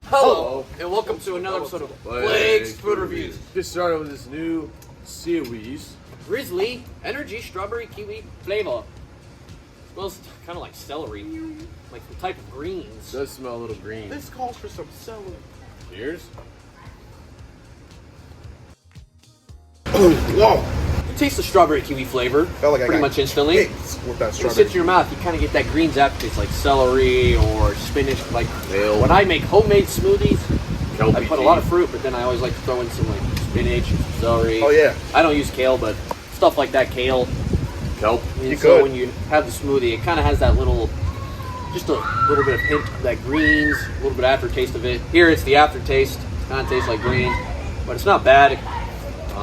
Hello, and welcome to another episode of Blake's Food Reviews. Get started with this new series. Grizzly Energy Strawberry Kiwi Flavor. Smells kind of like celery, like some type of greens. It does smell a little green. This calls for some celery. Cheers. Whoa! You taste the strawberry kiwi flavor Felt like I pretty got much instantly. hits with that When it strawberry. sits in your mouth, you kind of get that greens aftertaste, like celery or spinach. Like Kale. when I make homemade smoothies, Kelpie I put a lot of fruit, but then I always like to throw in some like spinach and some celery. Oh yeah. I don't use kale, but stuff like that, kale. Kelp. And You so could. when you have the smoothie, it kind of has that just a little bit of hint of that greens, a little bit of aftertaste of it. Here it's the aftertaste. It kind of tastes like greens, but it's not bad.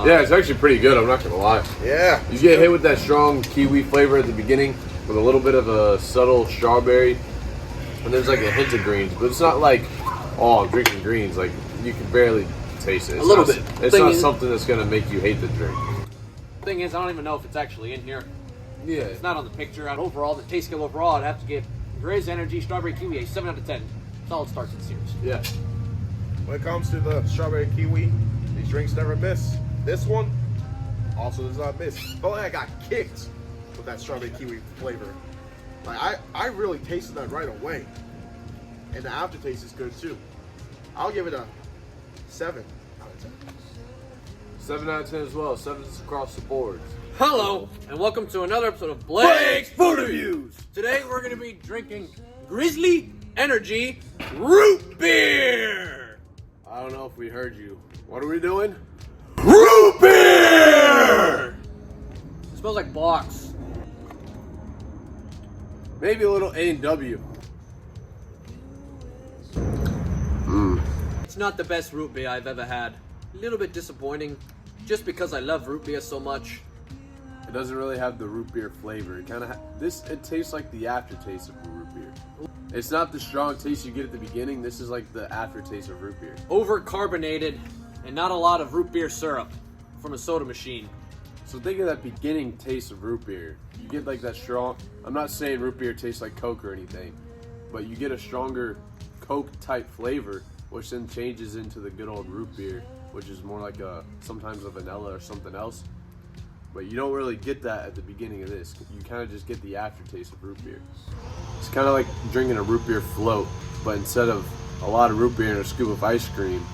Yeah, it's actually pretty good, I'm not gonna lie. Yeah. You get hit with that strong kiwi flavor at the beginning with a little bit of a subtle strawberry. And there's like a hint of greens, but it's not like, oh, I'm drinking greens. Like, you can barely taste it. It's A little not- bit. It's Thing not is- something that's gonna make you hate the drink. Thing is, I don't even know if it's actually in here. Yeah. It's not on the picture. And overall, the taste scale overall, I'd have to give Grizz Energy Strawberry Kiwi a 7 out of 10. Solid starts in series. Yeah. When it comes to the strawberry kiwi, these drinks never miss. This one also does not miss. Felt like I got kicked with that strawberry kiwi flavor. Like I really tasted that right away. And the aftertaste is good too. I'll give it a 7 out of 10. 7 out of 10 as well. 7's across the board. Hello, and welcome to another episode of Blake's Food Reviews. Today we're going to be drinking Grizzly Energy Root Beer. I don't know if we heard you. What are we doing? Root Beer! It smells like box. Maybe a little A&W. It's not the best root beer I've ever had. A little bit disappointing, just because I love root beer so much. It doesn't really have the root beer flavor. It kind of it tastes like the aftertaste of root beer. It's not the strong taste you get at the beginning. This is like the aftertaste of root beer. Over-carbonated, and not a lot of root beer syrup from a soda machine. So think of that beginning taste of root beer. You get like that strong. I'm not saying root beer tastes like Coke or anything, but you get a stronger Coke type flavor, which then changes into the good old root beer, which is more like sometimes a vanilla or something else. But you don't really get that at the beginning of this. You kind of just get the aftertaste of root beer. It's kind of like drinking a root beer float, but instead of a lot of root beer and a scoop of ice cream,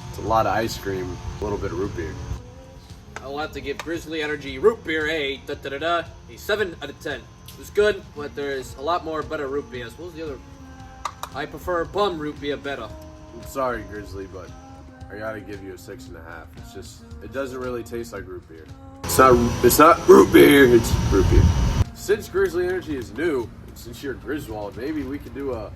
it's a lot of ice cream, a little bit of root beer. I'll have to give Grizzly Energy Root Beer a 7 out of 10. It's good, but there's a lot more better root beers. What was the other? I prefer bum root beer better. I'm sorry, Grizzly, but I gotta give you a 6.5. It's just, it doesn't really taste like root beer. It's not root beer, it's root beer. Since Grizzly Energy is new, and since you're Griswold, maybe we could do a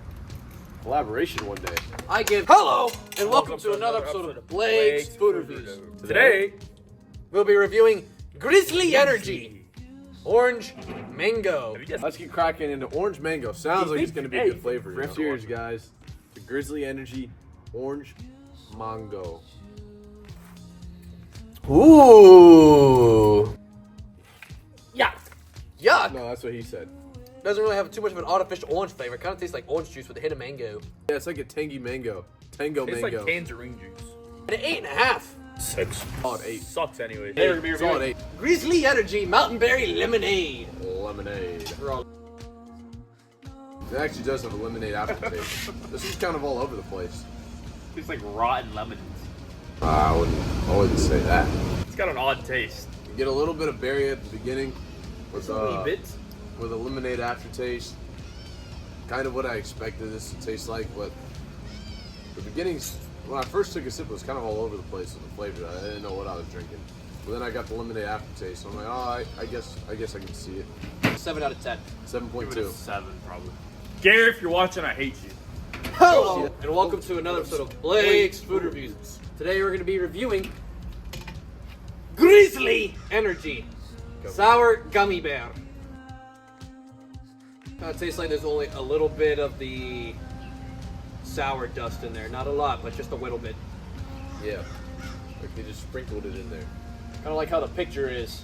collaboration one day. I give hello and welcome to another episode of Blake's Food Reviews. Today, We'll be reviewing Grizzly Energy Orange Mango. Let's get cracking into orange mango. Sounds like it's gonna be a good flavor. Hey, Cheers, guys. The Grizzly Energy Orange Mango. Ooh. Yuck. Yuck. No, that's what he said. Doesn't really have too much of an artificial orange flavor. It kind of tastes like orange juice with a hint of mango. Yeah, it's like a tangy mango. Tango tastes mango. like tangerine juice. And an 8.5. 6. Solid 8. Sucks anyway. Hey, we're gonna be Solid reviewing 8. Grizzly Energy Mountain Berry Lemonade. Lemonade. We're all- It actually does have a lemonade aftertaste. This is kind of all over the place. Tastes like rotten lemons. I wouldn't say that. It's got an odd taste. You get a little bit of berry at the beginning with A wee bit. with a lemonade aftertaste. Kind of what I expected this to taste like, but the beginnings, when I first took a sip, it was kind of all over the place with the flavor. I didn't know what I was drinking. But then I got the lemonade aftertaste, so I'm like, oh, I guess I can see it. 7 out of 10. 7.2. 7 probably. Gary, if you're watching, I hate you. Hello, and welcome to another episode of Blake's Food Reviews. Today we're going to be reviewing Grizzly Energy Sour Gummy Bear. It tastes like there's only a little bit of the sour dust in there. Not a lot, but just a little bit. Yeah. Like they just sprinkled it in there. Kind of like how the picture is.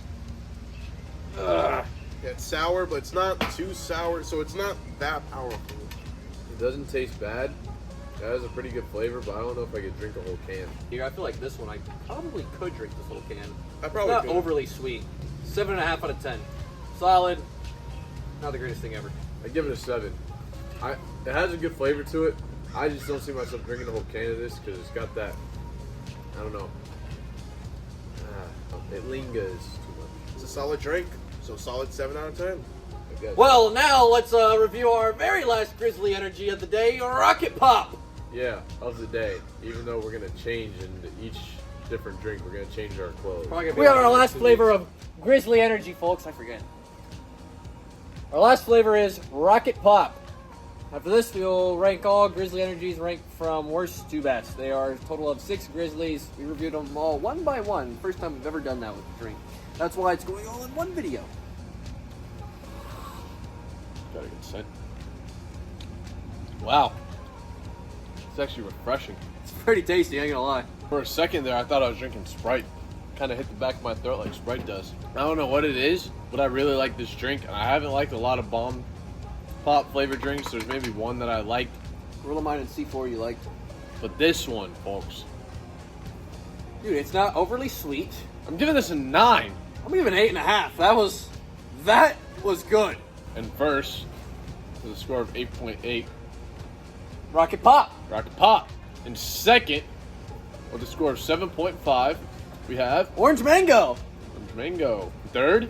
Yeah, it's sour, but it's not too sour, so it's not that powerful. It doesn't taste bad. That has a pretty good flavor, but I don't know if I could drink a whole can. Here, I feel like this one, I probably could drink this little can. I It's probably not could. overly sweet. 7.5 out of 10. Solid. Not the greatest thing ever. I give it a 7. It has a good flavor to it. I just don't see myself drinking a whole can of this because it's got that, I don't know. It lingers too much, It's a solid drink, so solid 7 out of 10. I guess. Well, now let's review our very last Grizzly Energy of the day, Rocket Pop. Yeah, of the day. Even though we're going to change into each different drink, we're going to change our clothes. We are our last flavor of Grizzly Energy, folks. I forget. Our last flavor is Rocket Pop. After this, we'll rank all Grizzly Energies ranked from worst to best. They are a total of 6 Grizzlies. We reviewed them all one by one. First time we've ever done that with a drink. That's why it's going all in one video. Got a good scent. Wow. It's actually refreshing. It's pretty tasty, I ain't gonna lie. For a second there, I thought I was drinking Sprite. Kind of hit the back of my throat like Sprite does. I don't know what it is, but I really like this drink. I haven't liked a lot of bomb pop flavored drinks. There's maybe one that I liked, Gorilla Mine and C4 you liked. but this one, folks, Dude, it's not overly sweet. I'm giving this a 9. I'm giving it 8.5. That was good. And first, with a score of 8.8, Rocket Pop. Rocket Pop. And second, with a score of 7.5, we have Orange Mango. Orange Mango. Third,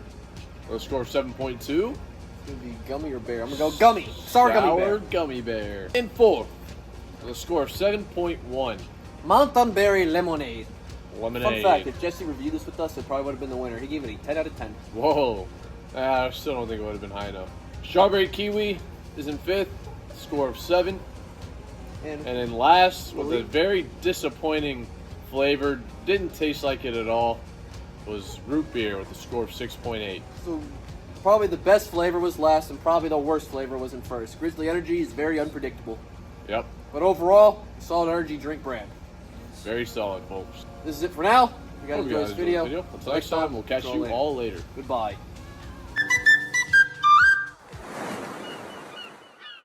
with a score of 7.2, It's gonna be Gummy or Bear. I'm gonna go Gummy. Sour Gummy Bear. Gummy Bear. And fourth, with a score of 7.1, Mountain Berry Lemonade. Lemonade. Fun fact, if Jesse reviewed this with us, it probably would have been the winner. He gave it a 10 out of 10. Whoa. I still don't think it would have been high enough. Strawberry Kiwi is in fifth, score of 7. And And then last, with a very disappointing flavor, didn't taste like it at all, was root beer with a score of 6.8. so probably the best flavor was last, and probably the worst flavor was in first. Grizzly Energy is very unpredictable. Yep, But overall, solid energy drink brand. very solid, folks. This is it for now. You guys Hope you enjoy guys this enjoyed video. the Until next time, we'll catch you all later. Goodbye.